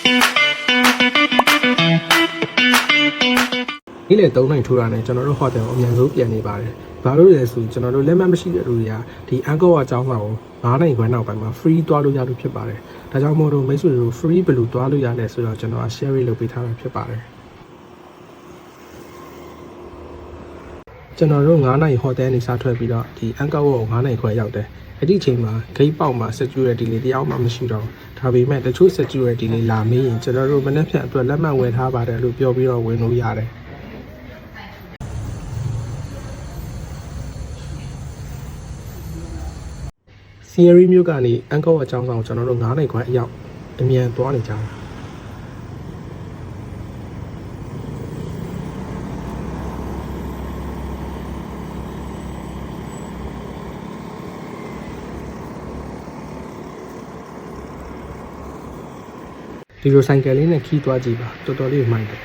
ဒီလေ3နိုင်ထိုးတာနဲ့ကျွန်တော်တို့ဟိုတယ်ကိုအမြန်ဆုံးပြန်နေပါတယ်။ဘာလို့လဲဆိုကျွန်တော်တို့လက်မှတ်မရှိတဲ့လူတွေကဒီအန်ကောအကြောင်းဆောင်9နိုင်ခွဲနောက်ပိုင်းမှာ free သွားလို့ရလို့ဖြစ်ပါတယ်။ဒါကြောင့်မို့လို့မိတ်ဆွေတို့ free ဘယ်လိုသွားလို့ရလဲဆိုတော့ကျွန်တော် share လုပ်ပေးထားတာဖြစ်ပါတယ်။ကျွန်တော်တို့9နိုင်ဟိုတယ်နေစထွက်ပြီးတော့ဒီအန်ကောကို9နိုင်ခွဲရောက်တယ်။အဲ့ဒီအချိန်မှာ gate ပေါက်မှာ security လေးတယောက်မှမရှိတော့ဒါပေမဲ့တချို့ security လေးလာမေးရင်ကျွန်တော်တို့မနေ့ဖြန်အတွက်လက်မှတ်ဝယ်ထားပါတယ်လို့ပြောပြီးတော့ဝင်လို့ရတယ်။ Siri မျိုးကနေအန်ကောအကြောင်းဆောင်ကျွန်တော်တို့9နိုင်ခွဲအရောက်အမြန်သွားနေကြတာဒီလိုဆိုင်ကယ်လေးနဲ့ခီးသွားကြည့်ပါတော်တော်လေးမိုက်တယ်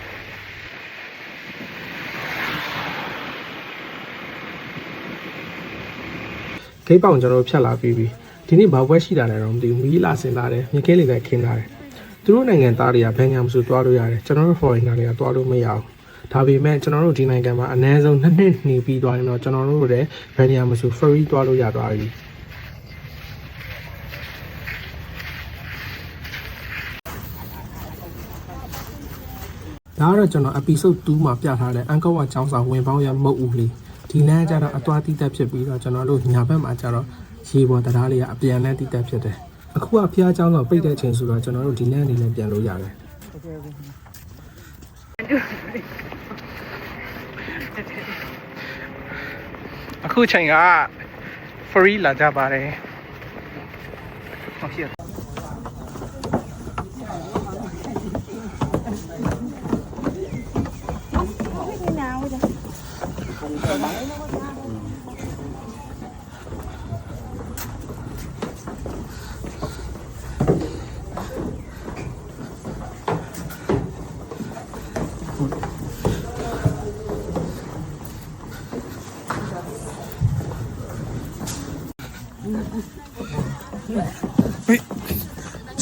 ဂိတ်ပေါင်ကျွန်တော်ဖြတ်လာပြီးပြီဒီနေ့ဘာပွဲရှိတာလဲတော့မသိဘူးမီးလာစင်လာတယ်မြကဲလေးလည်းခင်းလာတယ်သူတို့နိုင်ငံသားတွေကဘယ်ညာမဆိုသွားလို့ရတယ်ကျွန်တော်တို့ foreigner တွေကသွားလို့မရဘူးဒါပေမဲ့ကျွန်တော်တို့ဒီနိုင်ငံမှာအနည်းဆုံး2နှစ်နေပြီးသွားရင်တော့ကျွန်တော်တို့လည်းဘယ်ညာမဆို free သွားလို့ရသွားပြီဒါကတော့ကျွန်တော် episode 2မှာပြထားတဲ့အန်ကောဝါကျောင်းဆောင်ဝင်ပေါင်းရမဟုတ်ဘူးလေဒီလမ်းကျတော့အသွားတိတက်ဖြစ်ပြီးတော့ကျွန်တော်တို့ညာဘက်မှာကျတော့ရေပေါ်တရားလေးကအပြန်လန်းတိတက်ဖြစ်တယ်အခုကဖျားကျောင်းဆောင်ပိတ်တဲ့အချိန်ဆိုတော့ကျွန်တော်တို့ဒီလမ်းနေလည်းပြန်လို့ရတယ်အခုချိန်က free လာကြပါတယ်ဟုတ်ပြီ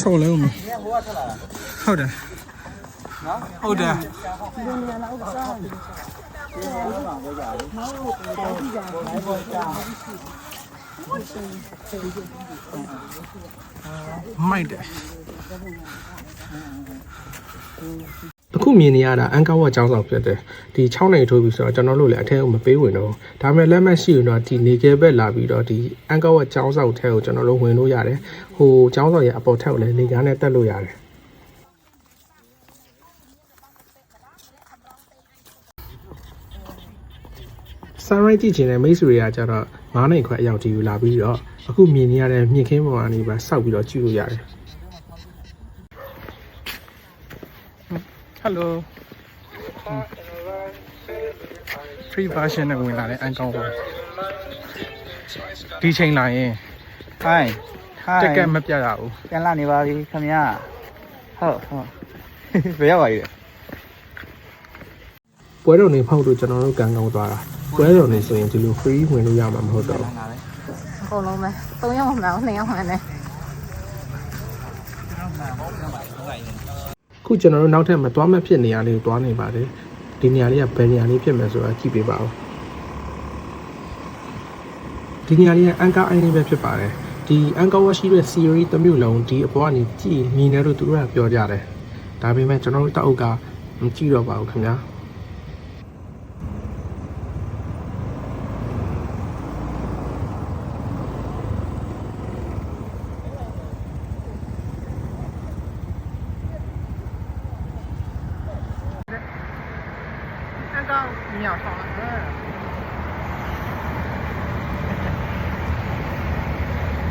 臭了吗？好的，好的。卖的。အခုမြင်နေရတာအန်ကောဝါကျောင်းဆောင်ဖြစ်တယ်ဒီ6နိုင်ထိုးပြီးဆိုတော့ကျွန်တော်တို့လည်းအထက်ကိုမပေးဝင်တော့ဒါပေမဲ့လက်မှတ်ရှိရင်တော့ဒီနေကဲဘက်လာပြီးတော့ဒီအန်ကောဝါကျောင်းဆောင်ထဲကိုကျွန်တော်တို့ဝင်လို့ရတယ်ဟိုကျောင်းဆောင်ရဲ့အပေါ်ထက်ကိုလည်းနေကားနဲ့တက်လို့ရတယ်ဆန်ရိုက်ကြည့်ချင်တဲ့မိတ်ဆွေတွေကကျတော့9နိုင်ခွဲအရောက်ဒီကိုလာပြီးတော့အခုမြင်နေရတဲ့မြင့်ခင်းပေါ်ကနေပါစောက်ပြီးတော့ကြည့်လို့ရတယ်Hello. Free version နဲ့ဝင်လာတဲ့အန်ကောင်းပါဒီချိန်လာရင် Hi. တက်ကက်မပြရဘူး ပြန်လာနေပါပြီခင်ဗျာဟုတ်ဘယ်ရောက်ပါလဲပွဲတော်နေဖောက်လို့ကျွန်တော်တို့ကန်ကောင်းသွားတာပွဲတော်နေဆိုရင်ဒီလို free ဝင်လို့ရမှာမဟုတ်တော့ဘူးအကုန်လုံးပဲ3ယောက်မှမဟုတ်2ယောက်မှလည်းခုကျွန်တော်တို့နောက်ထပ်မသွားမဖြစ်နေရလေးကိုသွားနေပါတယ်ဒီနေရာလေးကဘယ်နေရာလေးဖြစ်မယ်ဆိုတာကြည့်ပေးပါဦးဒီနေရာလေးကအန်ကာအိုင်းလေးပဲဖြစ်ပါတယ်ဒီအန်ကာဝါရှိတဲ့ series တစ်မျိုးလုံးဒီအပေါ်ကနေကြည့်မြင်တယ်လို့သူတို့ကပြောကြတယ်ဒါပေမဲ့ကျွန်တော်တို့တောက်ကမကြည့်တော့ပါဘူးခင်ဗျာ秒长了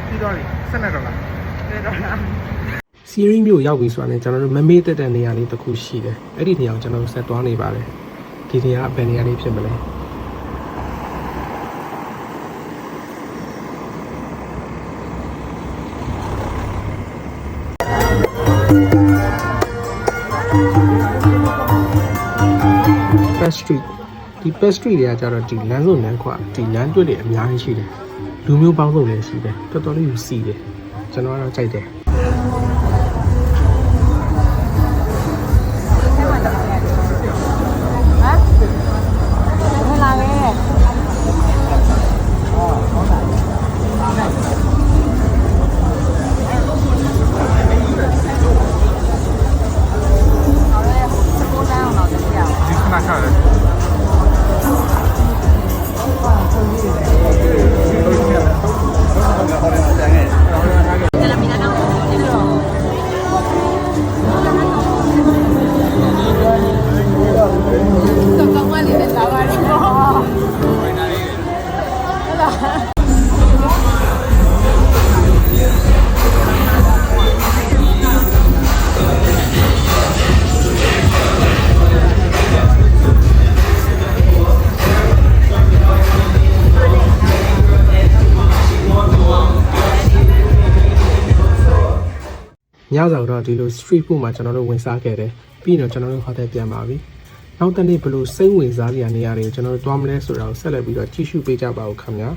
ဒီတော့လေဆက်နေတော့လားနေတော့လား Siri မျိုးရောက်ပြီဆိုတာနဲ့ကျွန်တော်တို့မမေ့တဲ့နေရာလေးတစ်ခုရှိတယ်အဲ့ဒီနေရာကိုကျွန်တော်တို့ဆက်သွားနေပါတယ်ဒီနေရာကဘယ်နေရာလေးဖြစ်မလဲStreet ဒီ pastry တွေကကြတော့ဒီလမ်းစုံလမ်းခွဒီလမ်းတွက်တွေအများကြီးရှိတယ်လူမျိုးပေါင်းစုံလည်းရှိတယ်တော်တော်လေးယူစီတယ်ကျွန်တော်ကတော့ကြိုက်တယ် ညစာတော့ဒီလို street food မှာကျွန်တော်တို့ဝင်စားခဲ့တယ်ပြီးတော့ကျွန်တော်တို့ hotel ပြန်ပါပြီနောက်တစ်နေ့ဘလို့စိတ်ဝင်စားစရာနေရာတွေကိုကျွန်တော်တို့တွားမလဲဆိုတာကိုဆက်လက်ပြီးတော့ကြည့်ရှုပေးကြပါဦးခင်ဗျာ